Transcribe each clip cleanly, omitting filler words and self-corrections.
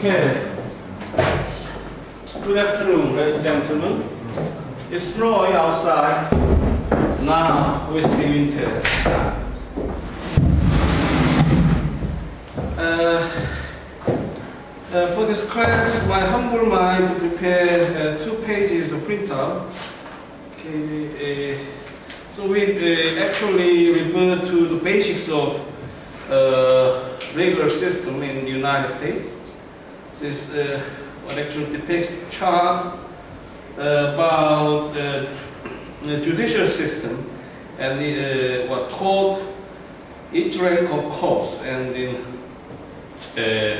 Okay. Good afternoon, ladies and gentlemen. It's snowing outside. Now we see winter. For this class, my humble mind to prepare 2 pages of printout. Okay. So we actually refer to the basics of regular system in the United States. This what actually depicts charts about the judicial system and the what called each rank of courts and in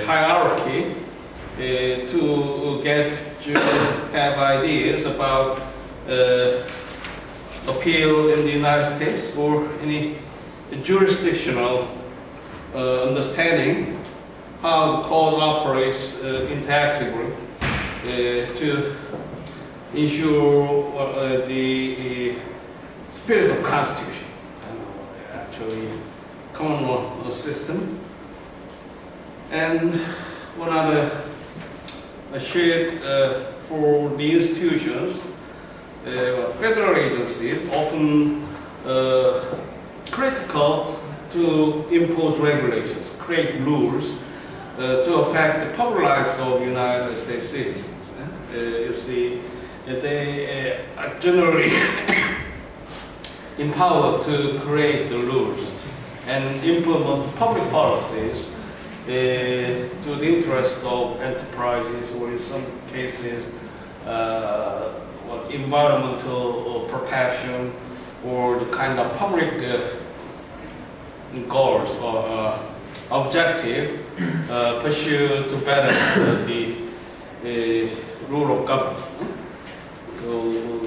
hierarchy to get to have ideas about appeal in the United States or any jurisdictional understanding how the court operates interactively to ensure the spirit of Constitution and actually common law system. And one other shared for the institutions, federal agencies often critical to impose regulations, create rules to affect the public lives of United States citizens. You see, they are generally empowered to create the rules and implement public policies to the interest of enterprises, or in some cases, environmental protection, or the kind of public goals or objective pursued to better the rule of government. So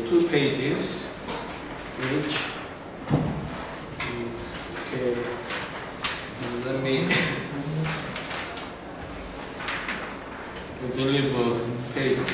2 pages each. Okay. Let me deliver pages.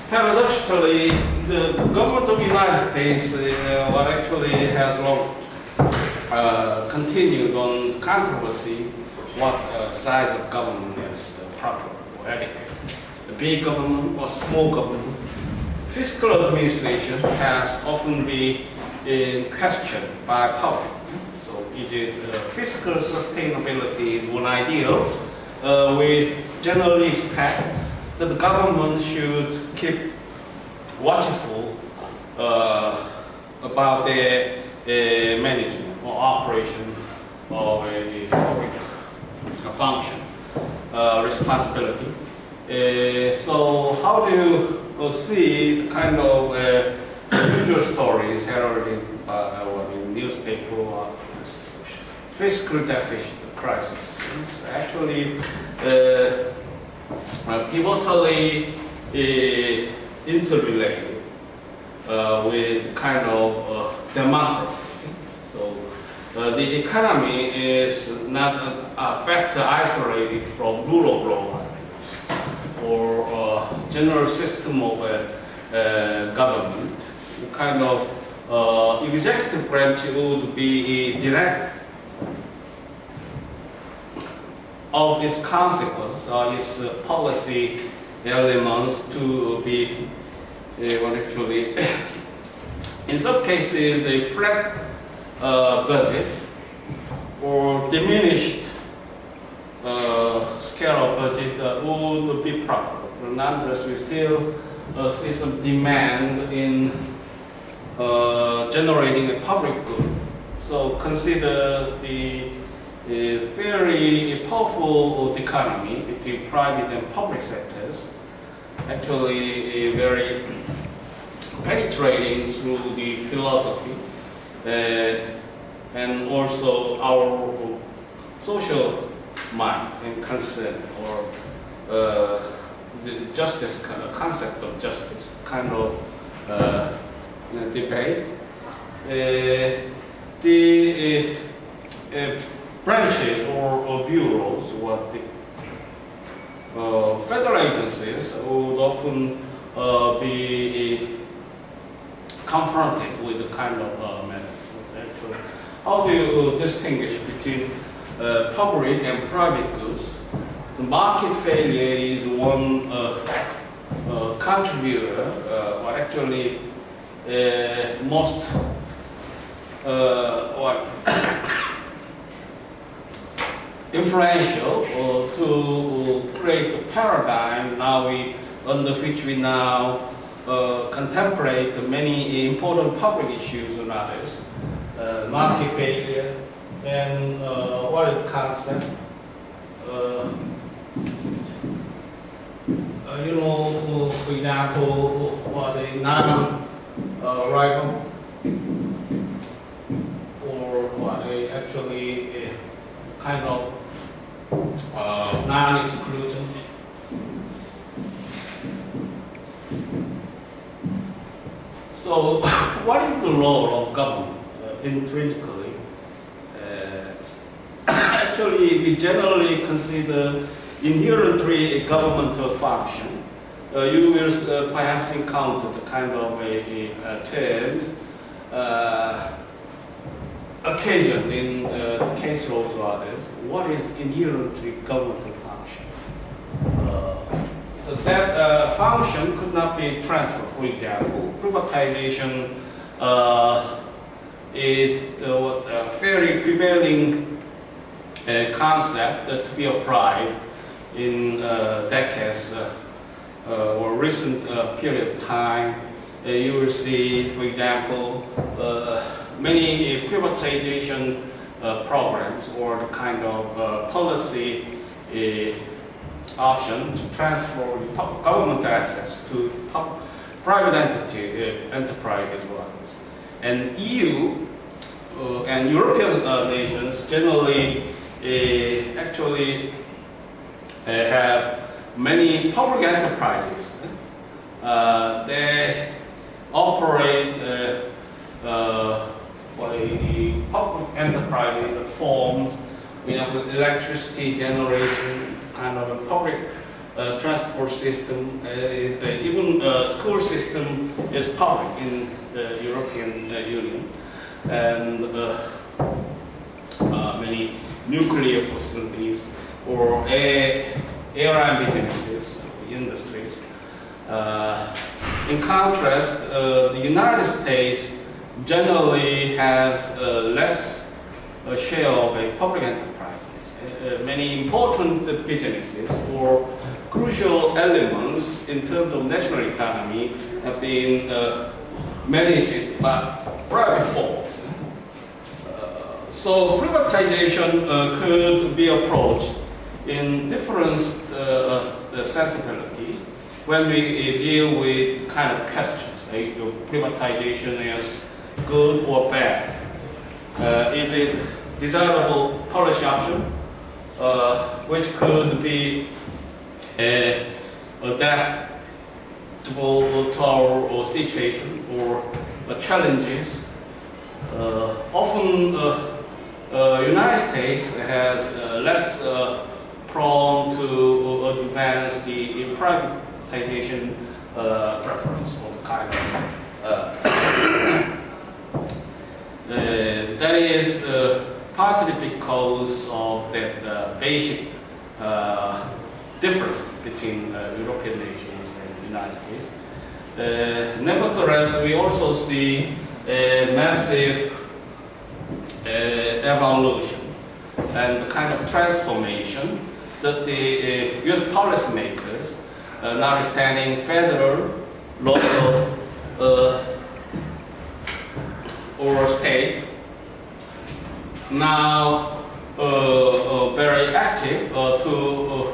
Paradoxically, the government of the United States what actually has long continued on controversy what size of government is proper or adequate. The big government or small government. Fiscal administration has often been questioned by public. So it is fiscal sustainability is one ideal. We generally expect that the government should keep watchful about their management or operation of a public function responsibility. So how do you see the kind of usual stories heralded in newspaper or fiscal deficit crisis? It's actually pivotally interrelated with kind of democracy. So the economy is not a factor isolated from rule of law or general system of government. The kind of executive branch would be direct of its consequence, its policy elements to be actually, in some cases, a flat budget or diminished scale of budget would be proper. Nonetheless, we still see some demand in generating a public good. So consider the very powerful economy between private and public sectors, actually very penetrating through the philosophy and also our social mind and concern, or the justice concept of justice kind of debate. The branches or bureaus, what the federal agencies would often be confronted with the kind of methods. Actually, how do you distinguish between public and private goods? The market failure is one contributor, or actually most influential to create a paradigm under which we now contemplate many important public issues and others. Market failure and what is the concept? For example, what a non-rival or what a actually kind of non-exclusion. So, what is the role of government intrinsically? Actually, we generally consider inherently a governmental function. You will perhaps encounter the kind of terms occasioned in the case laws or others. What is inherently governmental function? So that function could not be transferred. For example, privatization is a fairly prevailing concept to be applied in decades or recent period of time. You will see, for example, many privatization programs or the kind of policy option to transfer government access to private enterprise as well. And EU and European nations generally actually have many public enterprises. They operate public enterprises that form, electricity generation, kind of a public transport system. Even school system is public in the European Union, and many nuclear facilities or airline businesses, industries. In contrast, the United States generally has less share of public enterprises. Many important businesses or crucial elements in terms of national economy have been managed by private firms. So privatization could be approached in different sensibility when we deal with kind of questions. Privatization is good or bad? Is it desirable policy option which could be adaptable to our situation or challenges? Often United States has less prone to advance the privatization preference or the kind of that is partly because of that basic difference between European nations and the United States. Nevertheless, we also see a massive evolution and the kind of transformation that the U.S. policymakers, notwithstanding federal, local, or state, now very active to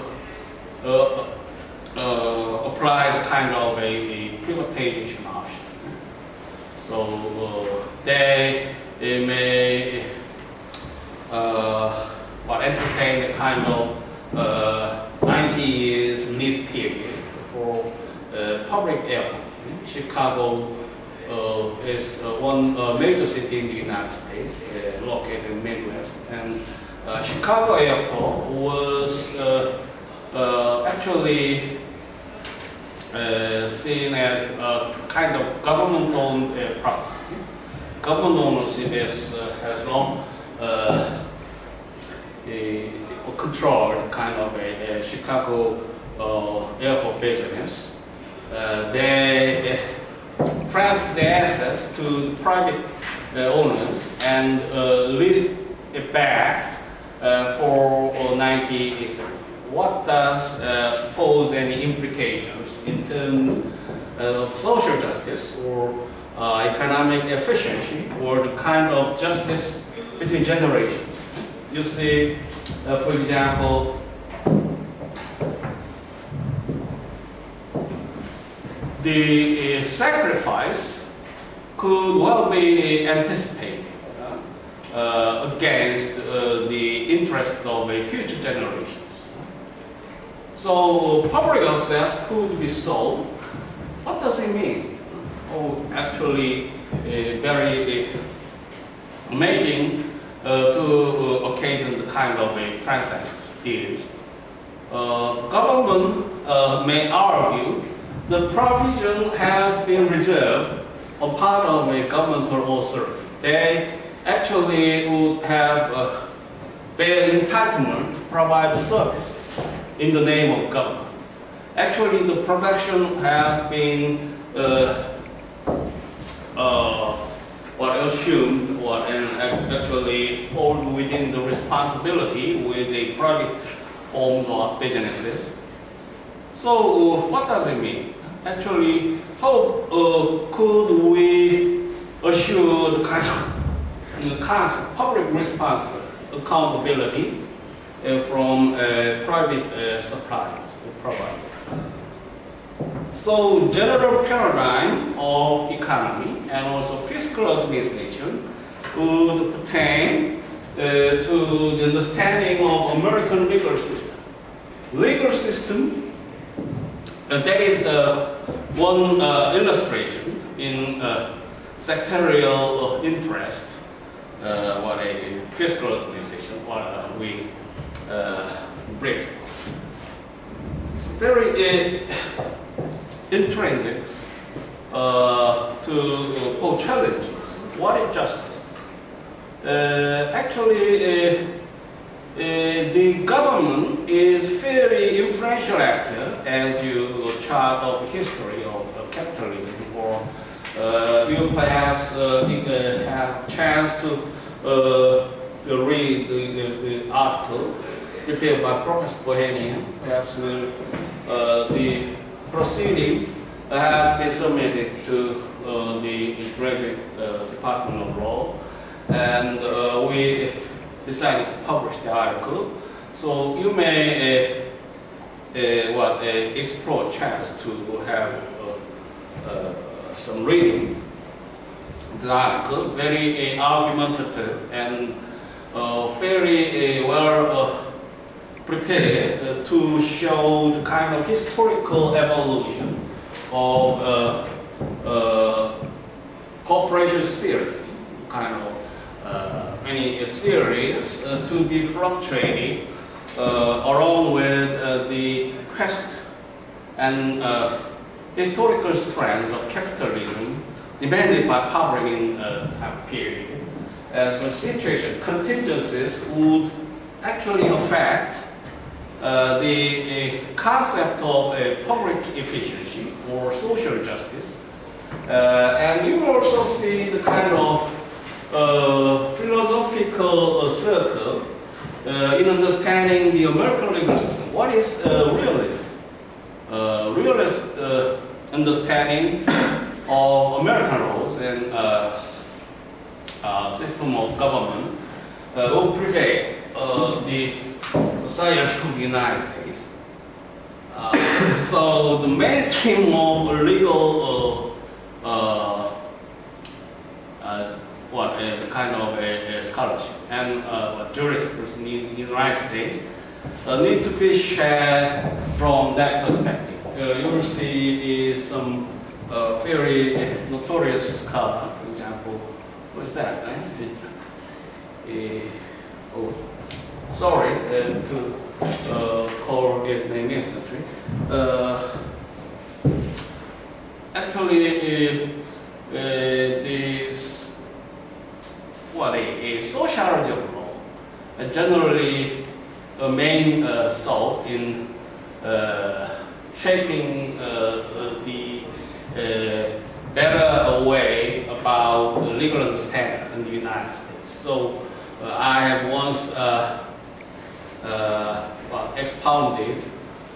apply the kind of a privatization option. So they may entertain the kind of 90 years lease period for public airport. Chicago is one major city in the United States, located in the Midwest, and Chicago Airport was actually seen as a kind of government-owned property. Government ownership has long controlled kind of a Chicago airport business. They transfer the assets to private owners and lease it back for 90 years. What does pose any implications in terms of social justice or economic efficiency or the kind of justice between generations? You see, for example, the sacrifice could well be anticipated against the interest of future generations. So public assets could be sold. What does it mean? Oh, actually, very amazing to occasion the kind of transaction deals. Government may argue the provision has been reserved a part of a governmental authority. They actually would have their entitlement to provide the services in the name of government. Actually, the production has been assumed and actually falls within the responsibility with the private forms of businesses. So what does it mean? Actually, how could we assure the kind of public responsibility, accountability from private suppliers or providers? So general paradigm of economy and also fiscal administration would pertain to the understanding of American legal system. Legal system, there is one illustration in sectorial interest, what a fiscal administration, what we brief. It's very intrinsic to pose challenges. What is justice? Actually, the government is very influential actor as you chart of history of capitalism, or you perhaps have chance to read the article prepared by Professor Bohemian. Perhaps the proceeding has been submitted to the graduate Department of Law, and we decided to publish the article. So you may explore a chance to have some reading the article, very argumentative and very well prepared to show the kind of historical evolution of cooperation theory, kind of many theories to be fluctuating along with the quest and historical strengths of capitalism demanded by public in time period. As a situation, contingencies would actually affect the concept of public efficiency or social justice. And you will also see the kind of philosophical circle in understanding the American legal system. What is realism? Realist understanding of American laws and system of government will prevail the society of the United States. So the mainstream of legal the kind of scholarship and jurisprudence in the United States need to be shared from that perspective. You will see some very notorious scholar, for example, what is that? Sorry to call his name instantly. Actually, a sociology of law, generally a main soul in shaping the better way about the legal understanding in the United States. So I have once expounded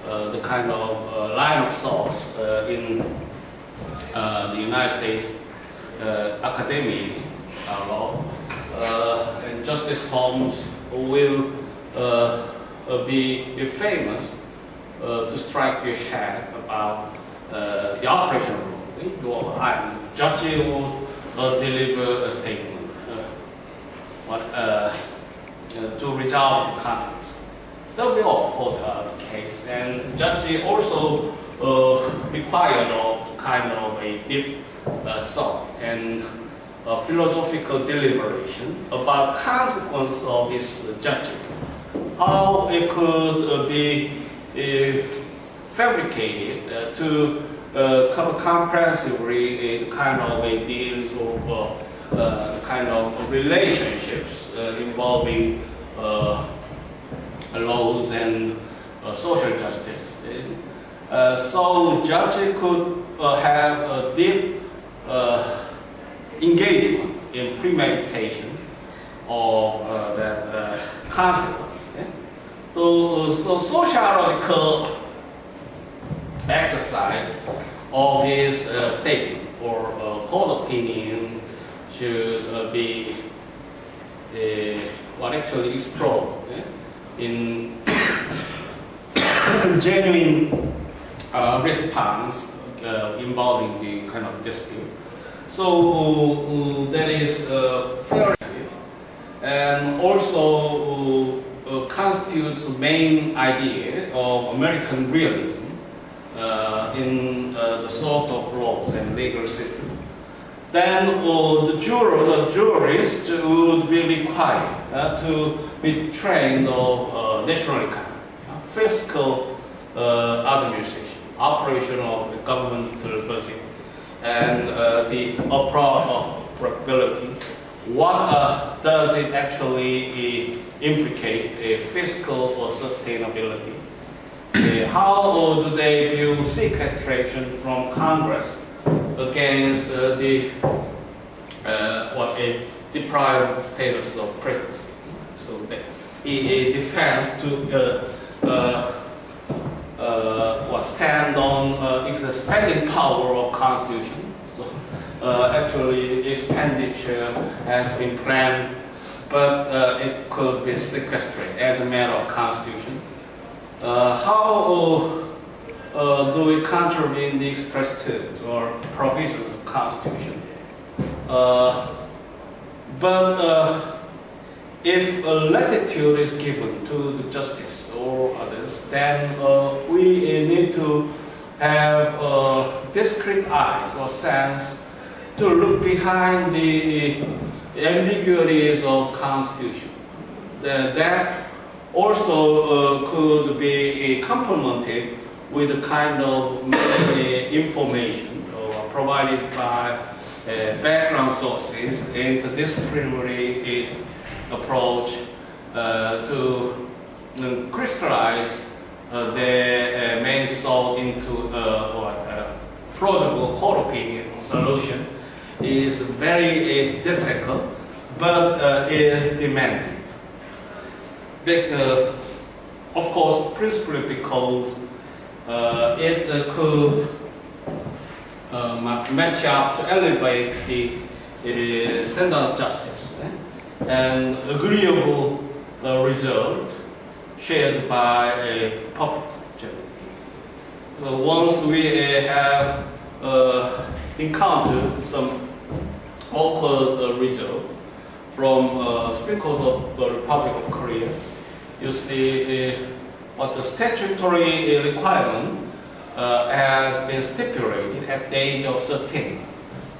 the kind of line of thoughts in the United States academic law. And Justice Holmes will be famous to strike your head about the operation of law. Judge would deliver a statement to resolve the conflicts. That will be all for the case. And judge also required of kind of a deep thought and philosophical deliberation about consequence of his judgment, how it could be fabricated to cover comprehensively the kind of ideas or the kind of relationships involving laws and social justice. So judge could have a deep engagement in premeditation of that consequence. So sociological exercise of his statement or court opinion should be actually explored in genuine response involving the kind of dispute. So that is fair and also constitutes the main idea of American realism in the sort of laws and legal system. Then the jurists would be required to be trained of national economy, fiscal administration, operation of the governmental budget, and the operability. What does it actually implicate, a fiscal or sustainability? How do they view sequestration from Congress against the deprived status of presidency? So a defense to stand on the spending power of Constitution. So actually expenditure has been planned, but it could be sequestrated as a matter of Constitution. How do we contravene the express terms or provisions of Constitution? If latitude is given to the justice or others, then we need to have discrete eyes or sense to look behind the ambiguities of Constitution. That also could be complemented with the kind of information provided by background sources, interdisciplinary approach to crystallize they may solve into plausible court opinion solution is very difficult, but is demanded. Of course, principally because it could match up to elevate the standard of justice and agreeable result shared by a public. So once we have encountered some awkward result from Supreme Court of the Republic of Korea, you see what the statutory requirement has been stipulated at the age of 13,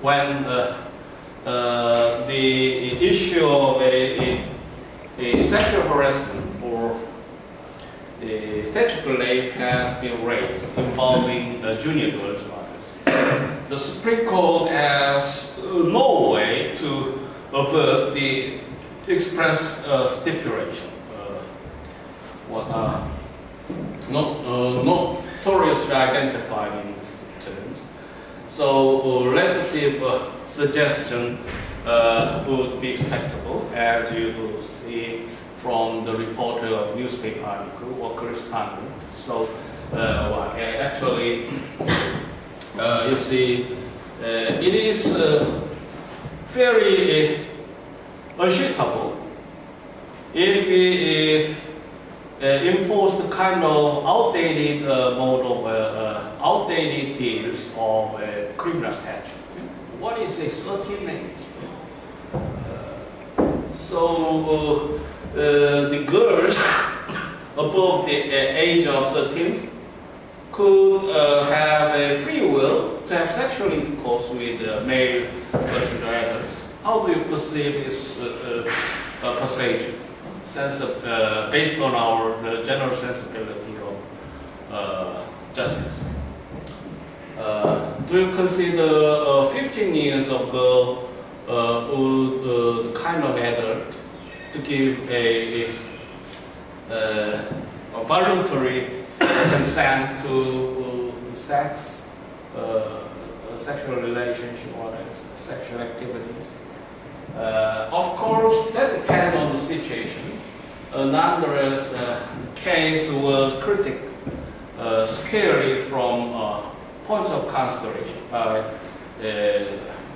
when the issue of a sexual harassment or a statutory rape has been raised involving junior girls. The Supreme Court has no way to avert the express stipulation. Notoriously identified in these terms. So legislative suggestion would be expectable, as you will see from the reporter of newspaper article or correspondent. So actually, you see, it is very unsuitable if we enforce the kind of outdated mode of outdated deals of criminal statute. What is a 13 age? So the girls above the age of 13 could have a free will to have sexual intercourse with male person or others. How do you perceive this procedure? Based on our general sensibility of justice. Do you consider 15 years of girl would the kind of adult to give a voluntary consent to the sex, sexual relationship or sexual activities? Of course, that depends on the situation. Nonetheless, the case was critiqued squarely from points of consideration by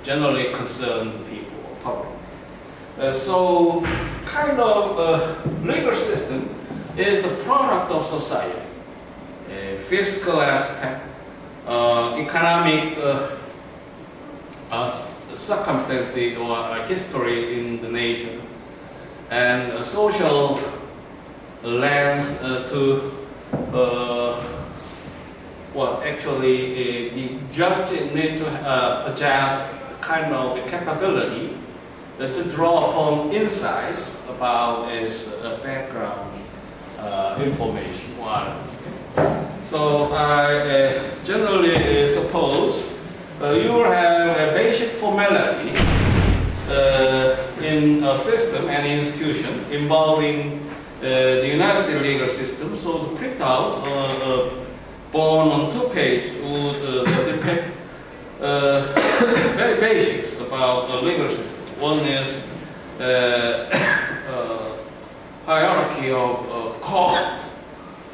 generally concerned people or public. So, kind of legal system is the product of society. Fiscal aspect, economic circumstances or history in the nation, and social lens to the judge need to possess the kind of capability to draw upon insights about his background information. So I generally suppose you will have a basic formality in a system and institution involving the United States legal system. So the printout born on 2 pages would depict very basics about the legal system. One is hierarchy of court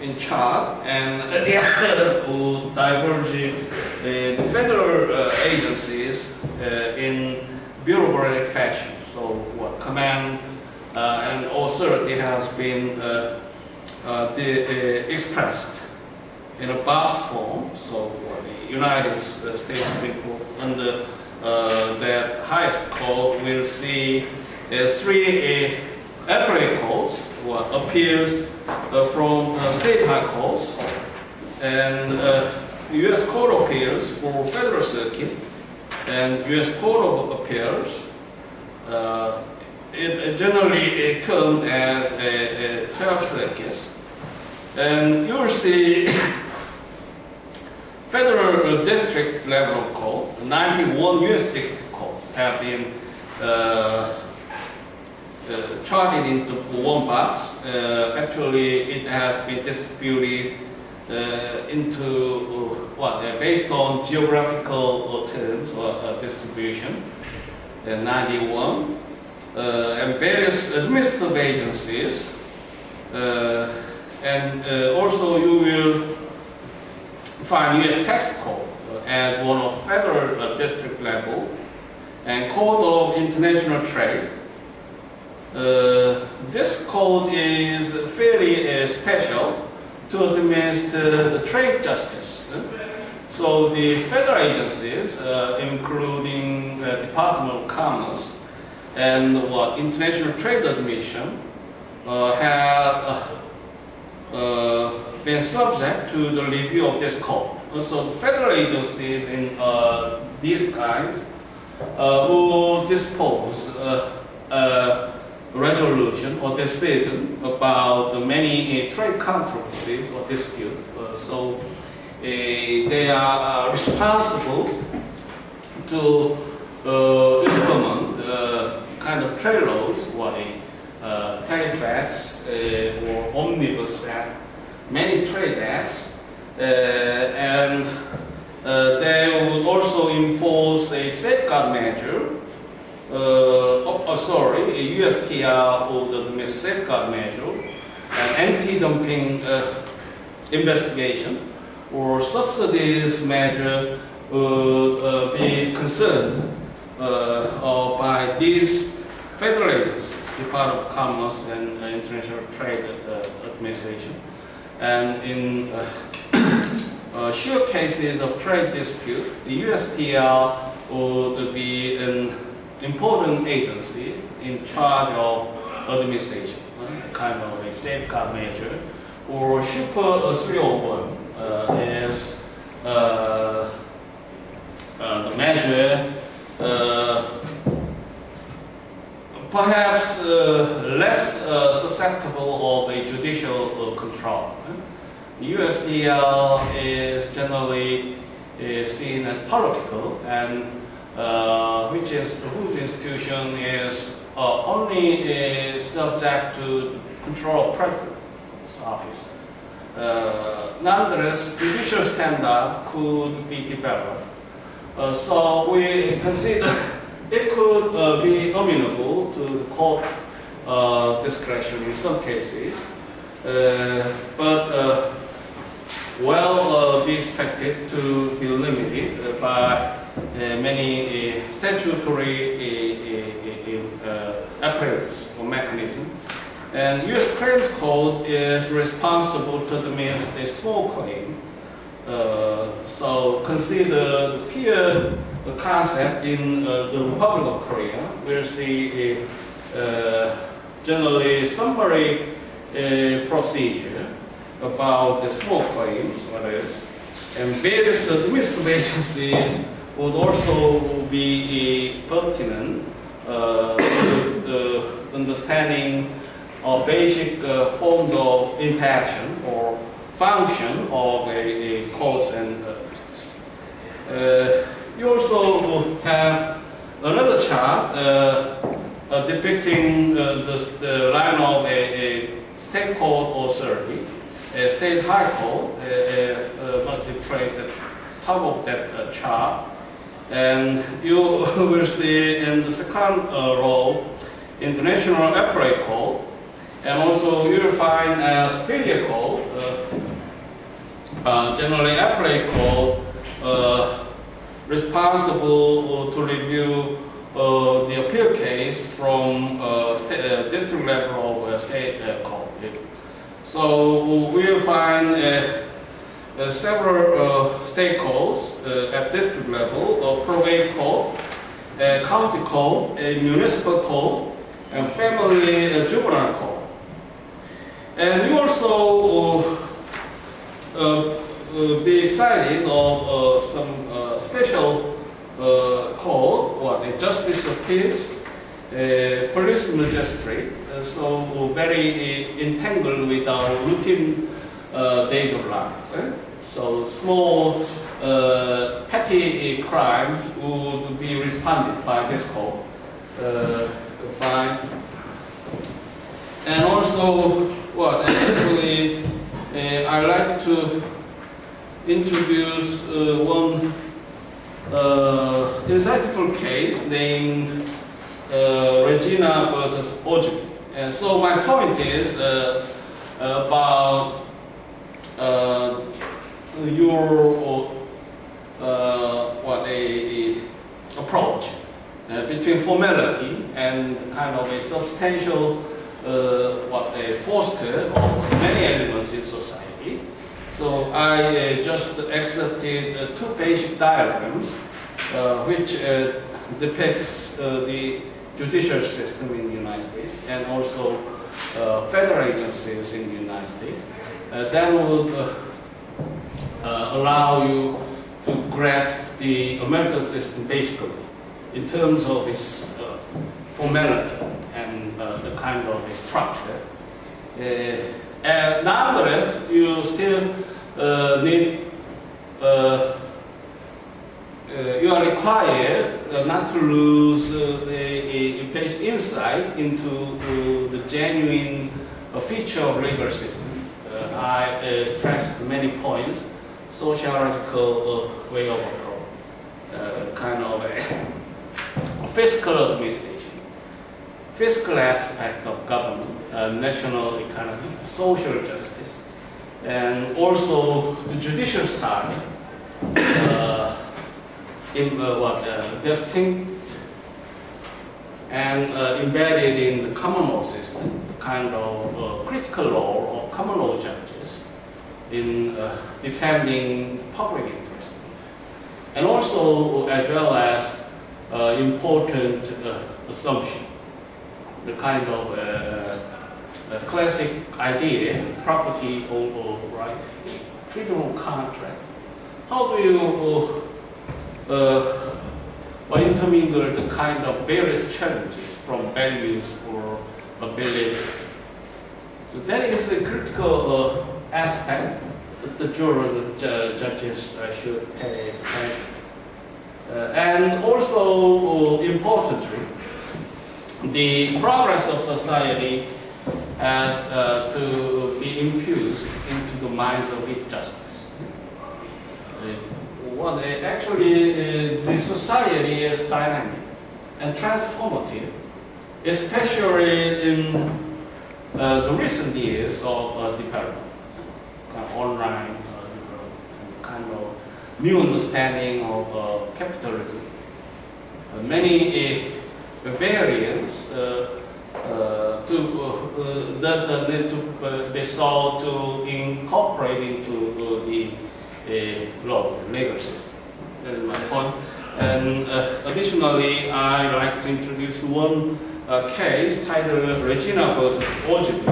in charge, and the other would diverge the federal agencies in bureaucratic fashion. So command and authority has been expressed in a vast form. So the United States Supreme Court under that highest court will see 3 appellate courts, appeals from state high courts, and U.S. Court of Appeals for Federal Circuit, and U.S. Court of Appeals. It generally termed as 12 circuits. And you will see federal district level of court, 91 U.S. district courts have been charted into one box. Actually, it has been distributed into based on geographical terms or distribution. 91 and various administrative agencies, and also you will find U.S. tax code as one of federal district level and code of international trade. This code is fairly special to administer the trade justice. So the federal agencies, including the Department of Commerce and International Trade Administration, have been subject to the review of this code. So the federal agencies in these kinds who dispose resolution or decision about many trade controversies or disputes. So they are responsible to implement kind of trade laws, tariff acts or omnibus act, many trade acts, and they would also enforce a safeguard measure. A USTR would administer safeguard measure, an anti-dumping investigation, or subsidies measure would be concerned by these federal agencies, Department of Commerce and International Trade Administration. And in sure cases of trade dispute, the USTR would be an important agency in charge of administration, kind of a safeguard measure, or Super 301 is the measure perhaps less susceptible of a judicial control. The USTR is generally seen as political, and whose institution is only subject to the control of President's office. Nonetheless, judicial standard could be developed. So we consider it could be amenable to the court discretion in some cases, but be expected to be limited by many statutory apparatus or mechanisms. And U.S. Claims Code is responsible to administer a small claim. So consider the peer concept in the Republic of Korea, where the generally summary procedure about the small claims, and various administrative agencies would also be pertinent to the understanding of basic forms of interaction or function of a cause and business. You also have another chart depicting the line of a state court or authority. A state high court must be placed at the top of that chart. And you will see in the second row international appellate court, and also you will find a superior court, generally appellate court, responsible to review the appeal case from district level of state court. So we will find several state courts at district level, a probate court, a county court, a municipal court, and family juvenile court. And we also be excited of some special court, a justice of peace, police magistrate, so very entangled with our routine days of life. So small petty crimes would be responded by this court. Fine. And also, actually, I like to introduce one insightful case named Regina versus Ogilvy. And so my point is about your approach between formality and kind of a substantial foster of many elements in society. So I just accepted two basic diagrams which depicts the judicial system in the United States and also federal agencies in the United States. That would allow you to grasp the American system basically in terms of its formality and the kind of structure. And nonetheless, you still need, you are required not to lose a basic insight into the genuine feature of legal system. I stressed many points, sociological way of approach, kind of a fiscal administration, fiscal aspect of government, national economy, social justice, and also the judicial style, distinct and embedded in the common law system, the kind of critical role of common law judges in defending public interest, and also as well as important assumption, the kind of classic idea, property or right, freedom of contract. How do you intermingle the kind of various challenges from values or beliefs? So that is a critical aspect that the jurors and judges should pay attention to. And also, importantly, the progress of society has to be infused into the minds of its justice. Actually, the society is dynamic and transformative, especially in the recent years of development, kind of online and kind of new understanding of capitalism. Many variants that need to be sought to incorporate into the law, the legal system. That is my point. And additionally, I'd like to introduce one case titled Regina versus Ogilvy.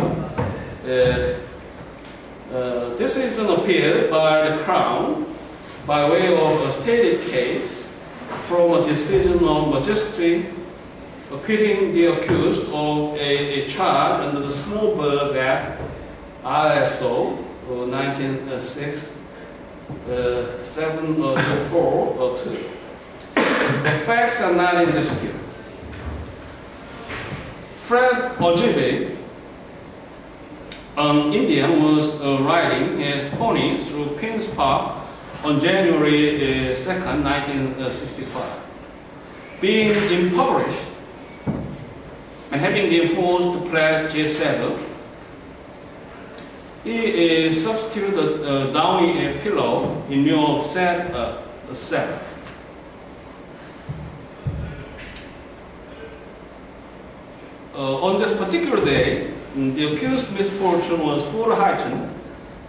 This is an appeal by the Crown by way of a stated case from a decision of magistrate acquitting the accused of a charge under the Small Birds Act, RSO 1906. 70402. The facts are not in dispute. Fred Ogilvy, an Indian, was riding his pony through Queen's Park on January 2nd, 1965. Being impoverished and having been forced to pledge his saddle, he substituted a downy pillow in lieu of saddle. On this particular day, the accused's misfortune was further heightened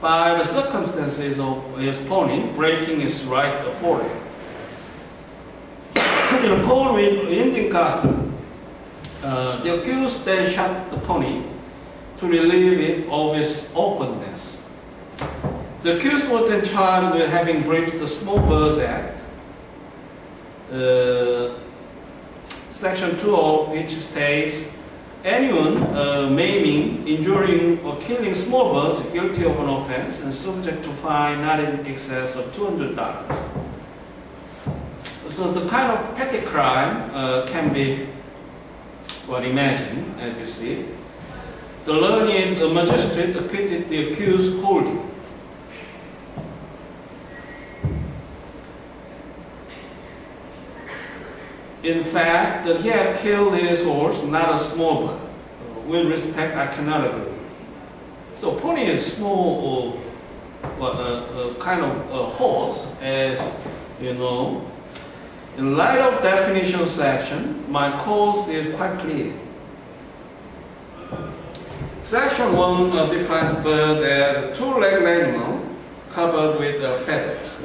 by the circumstances of his pony breaking its right foreleg. In accord with Indian custom, the accused then shot the pony to relieve it of its awkwardness. The accused was then charged with having breached the Small Birds Act, Section 2 of which states, anyone maiming, injuring, or killing small birds is guilty of an offense and subject to fine not in excess of $200. So the kind of petty crime can be imagined, as you see. the learned magistrate acquitted the accused wholly. In fact, that he had killed his horse, not a small bird. With respect, I cannot agree. So pony is small, kind of a horse, as you know. In light of definition section, my course is quite clear. Section 1 defines bird as a two-legged animal covered with feathers.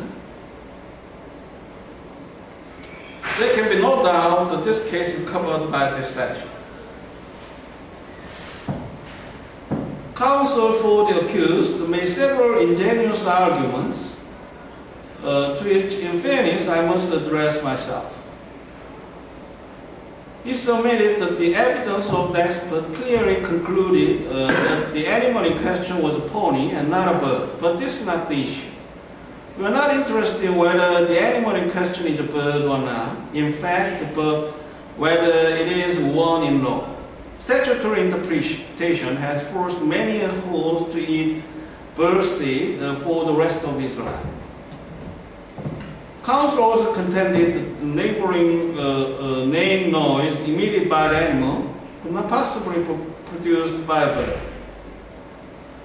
There can be no doubt that this case is covered by this section. Counsel for the accused made several ingenious arguments, to which, in fairness, I must address myself. He submitted that the evidence of the expert clearly concluded that the animal in question was a pony and not a bird, but this is not the issue. We are not interested in whether the animal in question is a bird or not. In fact, whether it is one in law. Statutory interpretation has forced many a horse to eat birdseed for the rest of his life. Counsel also contended that the neighboring neighing noise emitted by the animal could not possibly be produced by a bird.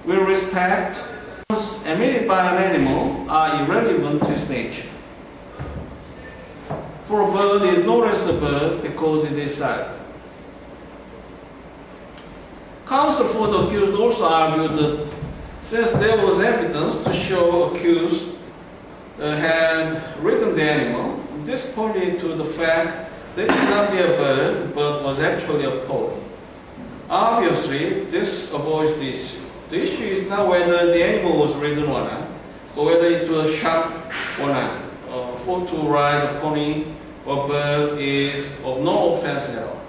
With respect, sounds emitted by an animal are irrelevant to its nature. For a bird is no less a bird because it is silent. Counsel for the accused also argued that since there was evidence to show accused had ridden the animal, this pointed to the fact that it could not be a bird, but was actually a pony. Obviously, this avoids the issue. The issue is not whether the animal was ridden or not, or whether it was shot or not. For to ride a pony or bird is of no offense at all.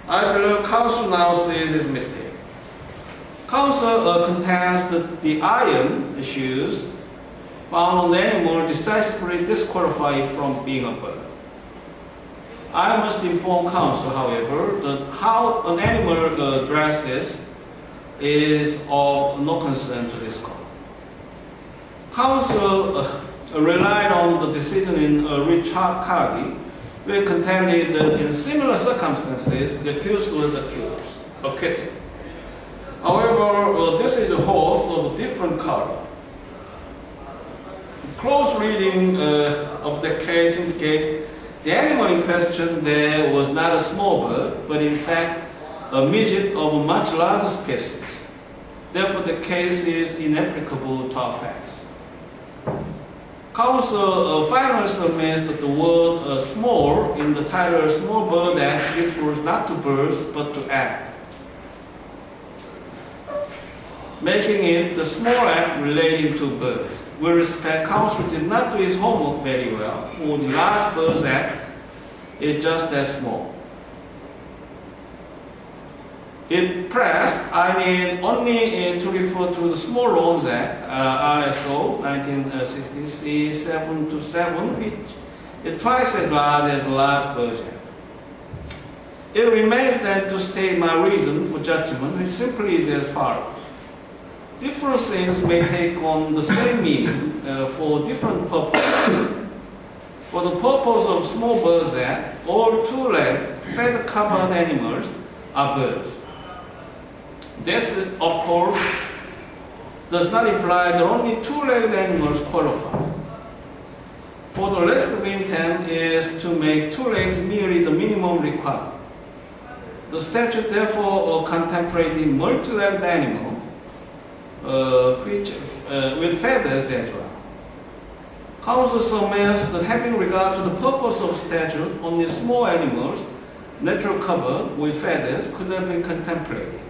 I believe counsel now says it's a mistake. Counsel contends that the iron shoes found on the animal decisively disqualify it from being a bird. I must inform counsel, however, that how an animal dresses is of no concern to this court. Counsel relied on the decision in Richard Cardi, where contended that in similar circumstances the accused was acquitted. However, this is a horse of a different color. Close reading of the case indicates the animal in question there was not a small bird, but in fact a midget of a much larger species. Therefore, the case is inapplicable to our facts. Counsel finally submits that the word small in the title Small Bird Acts refers not to birds but to act, making it the small act relating to birds. With respect, counsel did not do his homework very well. For the large birds act, it's just as small. It pressed, I need only to refer to the Small Loans Act, ISO 1960 C727, which is twice as large as the Large Birds Act. It remains then to state my reason for judgment, which simply is as follows. Different things may take on the same meaning for different purposes. For the purpose of Small Birds Act, all two-legged, feather-covered animals are birds. This, of course, does not imply that only two-legged animals qualify. For the rest of the intent is to make two legs merely the minimum required. The statute therefore contemplated multi-legged animal, which with feathers as well. Counsel submits that having regard to the purpose of statute, only small animals, natural cover with feathers, could have been contemplated.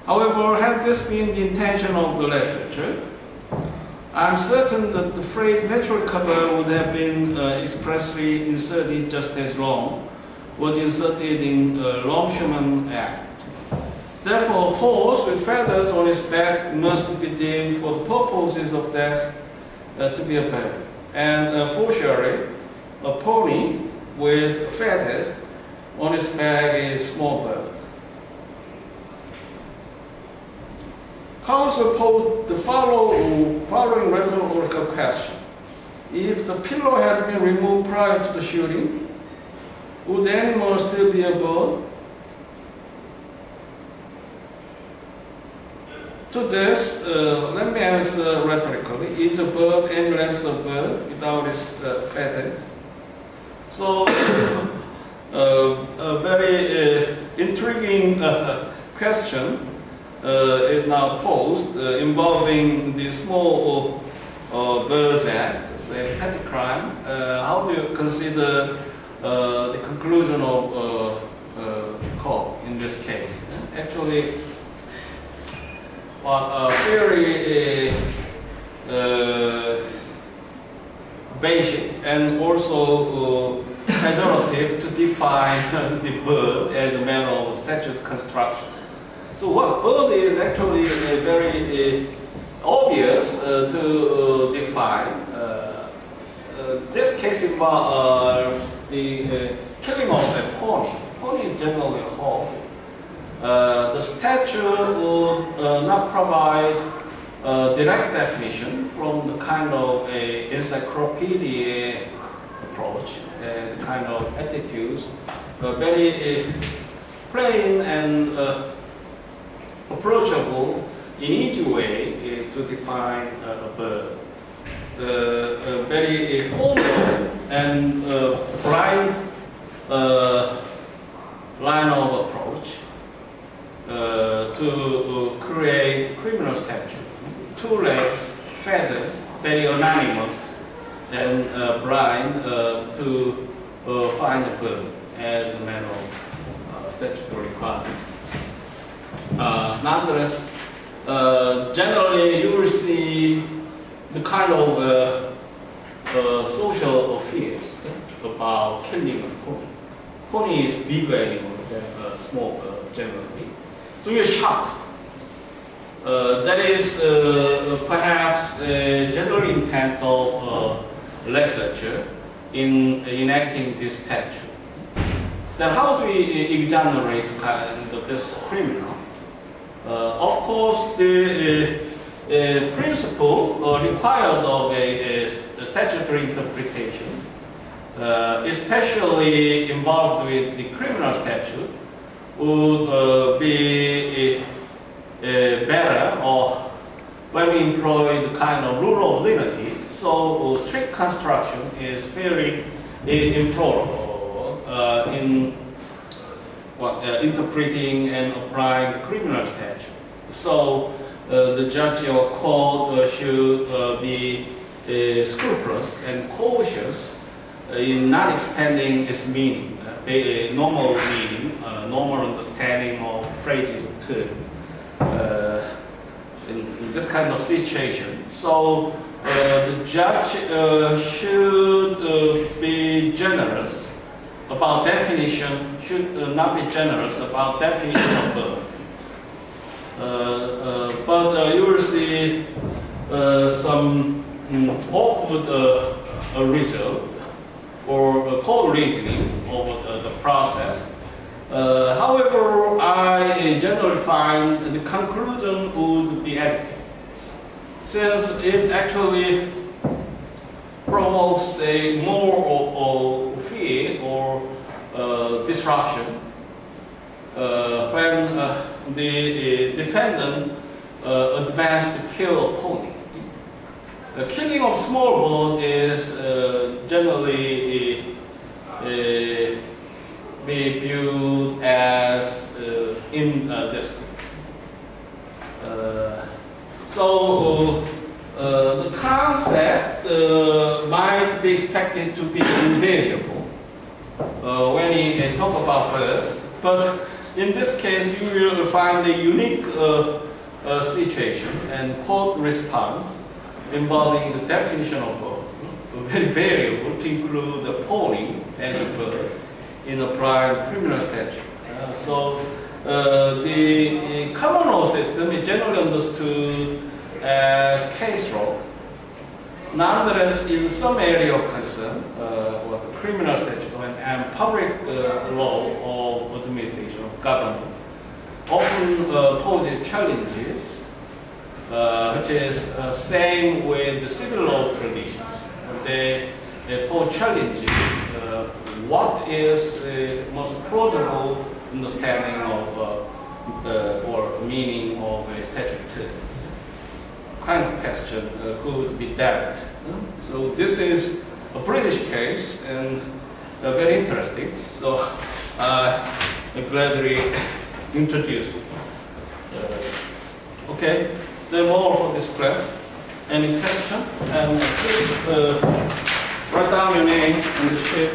However, had this been the intention of the legislature, I am certain that the phrase natural cover would have been expressly inserted just as long was inserted in Longshoreman Act. Therefore, a horse with feathers on its back must be deemed for the purposes of that to be a bird. And fortunately, a pony with feathers on its back is small bird. Counsel posed the following rhetorical question. If the pillow had been removed prior to the shooting, would the animal still be a bird? To this, let me answer rhetorically. Is a bird any less a bird without its feathers? So, a very intriguing question is now posed involving the small birds act, say petty crime. How do you consider the conclusion of the court in this case? Actually, very basic and also pejorative to define the bird as a matter of statute construction. So what bird is actually very obvious to define. This case involves the killing of a pony. Pony is generally a horse. The statute would not provide a direct definition from the kind of a encyclopedia approach, the kind of attitudes, very plain and approachable in each way to define a bird. Very formal and blind line of approach to create criminal statute. 2 legs, feathers, very anonymous and blind to find a bird as a matter of statutory requirement. Nonetheless, generally you will see the kind of social fears about killing a pony. Pony is bigger animal than a small bird generally. So you're shocked. That is perhaps a general intent of legislature in enacting this statute. Then how do we exonerate this criminal? Of course, the principle required of a statutory interpretation, especially involved with the criminal statute, would be better or when we employ the kind of rule of lenity. So strict construction is very improbable in interpreting and applying the criminal statute. So the judge or court should be scrupulous and cautious in not expanding its meaning, normal meaning, normal understanding of phrases or terms in this kind of situation. So the judge should be generous about definition, should not be generous about definition of bird. But you will see some awkward result or court reasoning of the process. However, I generally find the conclusion would be adequate, since it actually promotes a more fear or disruption when the defendant advanced to kill a pony. The killing of small bird is generally be viewed as indiscreet. So the concept might be expected to be invariable when you talk about birds, but in this case you will find a unique situation and court response involving the definition of bird, very variable to include the pony as a bird in applying criminal statute. So the common law system is generally understood as case law, nonetheless, in some area of concern, or the criminal statute and public law of administration of government often poses challenges, which is same with the civil law traditions. They pose challenges. What is the most plausible understanding of or meaning of a statute? Kind of question could be that. So this is a British case and very interesting. So I gladly introduce. Okay, then more for this class. Any question? And please write down your name and the shape.